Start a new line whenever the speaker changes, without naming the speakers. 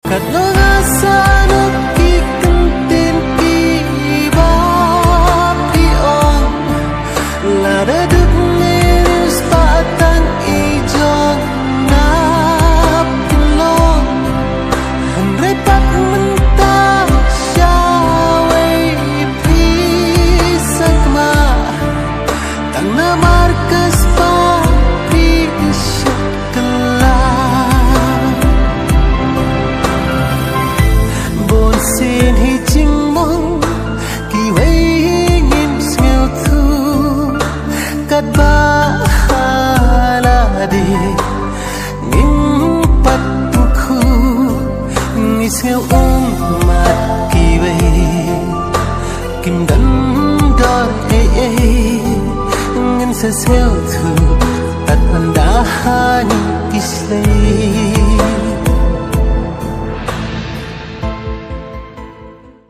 Cắt nó ngã xa nước kỳ cưng tên kỳ bó kỳ ôn là đã được nên spa tan y cho nắp lon hẳn rây bắt mình ta shaway pisak ma tang na markas pa pisak kala bon xin hi ching mong kỳ vây nghiêm nghèo thu cắt ba la đi nghiêm bắt khu nghi nghèo mặt kỳ vây kim đắn đôi ngân sa xeo thu tắt ăn đã hani kislay